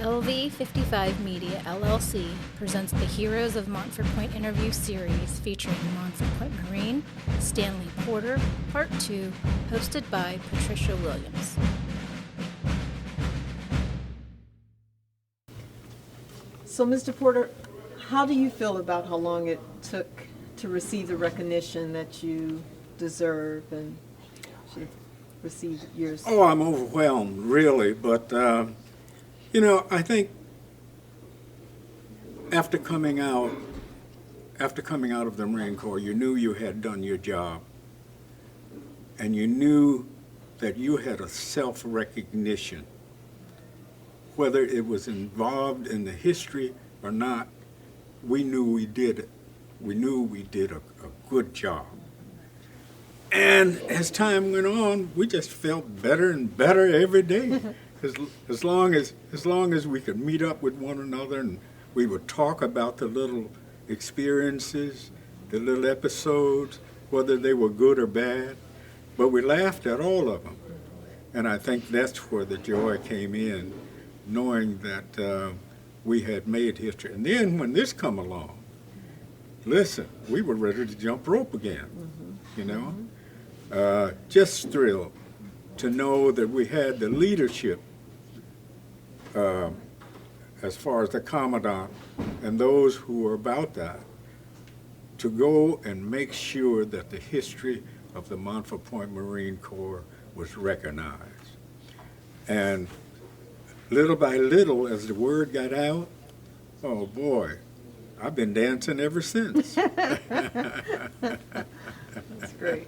LV55 Media, LLC presents the Heroes of Montfort Point interview series featuring Montfort Point Marine, Stanley Porter, Part 2, hosted by Patricia Williams. So, Mr. Porter, how do you feel about how long it took to receive the recognition that you deserve and should receive yours? Oh, I'm overwhelmed, really, but I think after coming out of the Marine Corps, you knew you had done your job, and you knew that you had a self-recognition. Whether it was involved in the history or not, we knew we did it. We knew we did a good job. And as time went on, we just felt better and better every day. As long as we could meet up with one another and we would talk about the little experiences, the little episodes, whether they were good or bad, but we laughed at all of them. And I think that's where the joy came in, knowing that we had made history. And then when this come along, listen, we were ready to jump rope again, just thrilled to know that we had the leadership as far as the Commandant and those who were about that, to go and make sure that the history of the Montfort Point Marine Corps was recognized. And little by little, as the word got out, oh boy, I've been dancing ever since. That's great.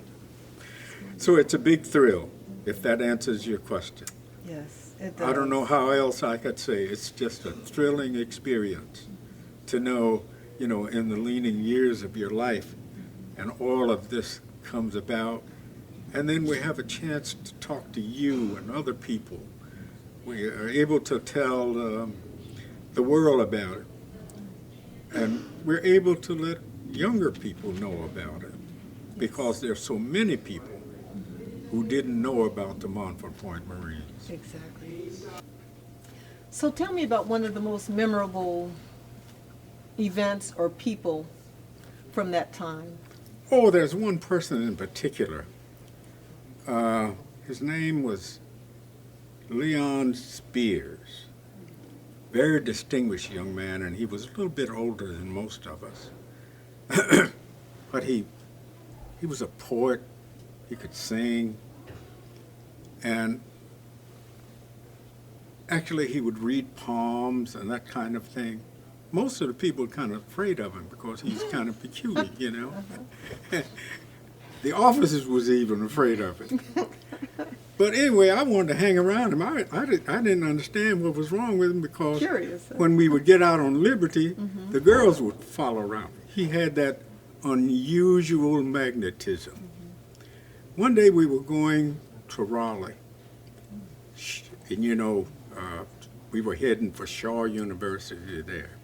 So it's a big thrill, if that answers your question. Yes, it does. I don't know how else I could say. It's just a thrilling experience to know, in the leading years of your life, and all of this comes about. And then we have a chance to talk to you and other people. We are able to tell the world about it. And we're able to let younger people know about it, because there's so many people who didn't know about the Montfort Point Marines. Exactly. So tell me about one of the most memorable events or people from that time. Oh, there's one person in particular. His name was Leon Spears. Very distinguished young man, and he was a little bit older than most of us. But he was a poet. He could sing, and actually he would read poems and that kind of thing. Most of the people were kind of afraid of him because he's kind of peculiar, The officers was even afraid of him. But anyway, I wanted to hang around him. I didn't understand what was wrong with him, because when we would get out on liberty, the girls would follow around. He had that unusual magnetism. One day we were going to Raleigh, and we were heading for Shaw University there.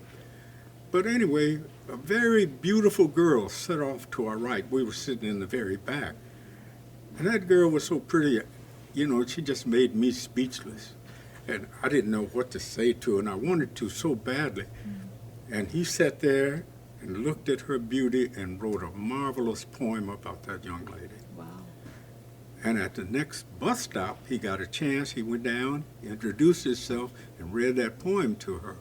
But anyway, a very beautiful girl set off to our right. We were sitting in the very back. And that girl was so pretty, she just made me speechless. And I didn't know what to say to her, and I wanted to so badly. And he sat there and looked at her beauty and wrote a marvelous poem about that young lady. Wow. And at the next bus stop, he got a chance. He went down, introduced himself, and read that poem to her.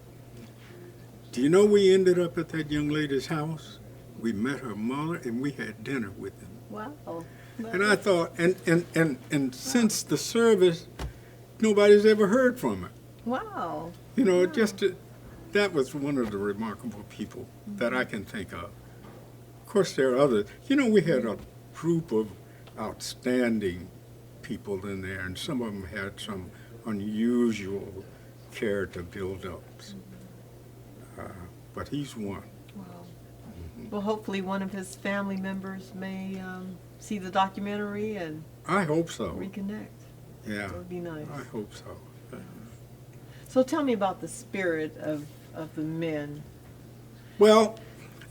Do you know we ended up at that young lady's house? We met her mother, and we had dinner with them. Wow. And I thought, and since the service, nobody's ever heard from her. Wow. That was one of the remarkable people that I can think of. Of course, there are others. We had a group of outstanding people in there, and some of them had some unusual character build-ups. But he's one. Wow. Well, hopefully one of his family members may see the documentary and I hope so. reconnect. Yeah. That would be nice. I hope so. So tell me about the spirit of the men. Well,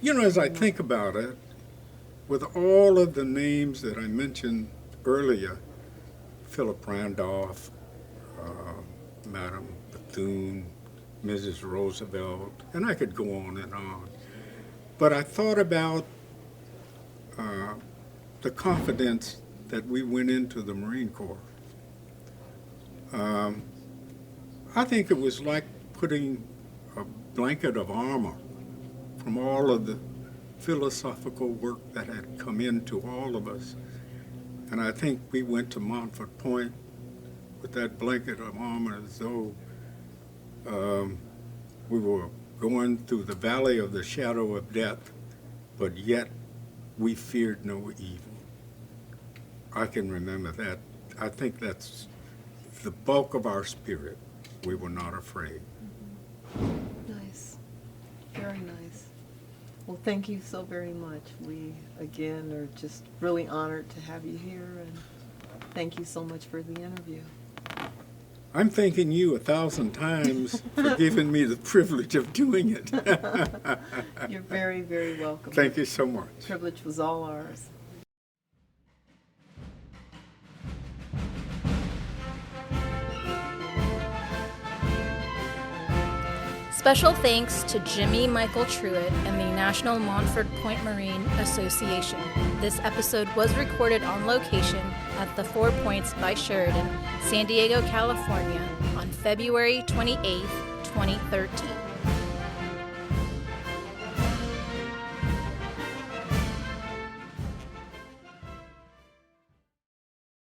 as I think about it, with all of the names that I mentioned earlier, Philip Randolph, Madame Bethune, Mrs. Roosevelt, and I could go on and on. But I thought about the confidence that we went into the Marine Corps. I think it was like putting a blanket of armor from all of the philosophical work that had come into all of us. And I think we went to Montfort Point with that blanket of armor as though we were going through the valley of the shadow of death, but yet we feared no evil. I can remember that. I think that's the bulk of our spirit. We were not afraid. Nice. Very nice. Well, thank you so very much. We, again, are just really honored to have you here, and thank you so much for the interview. I'm thanking you 1,000 times for giving me the privilege of doing it. You're very, very welcome. Thank you so much. The privilege was all ours. Special thanks to Jimmy Michael Truitt and the National Montford Point Marine Association. This episode was recorded on location at the 4 Points by Sheridan, San Diego, California, on February 28, 2013.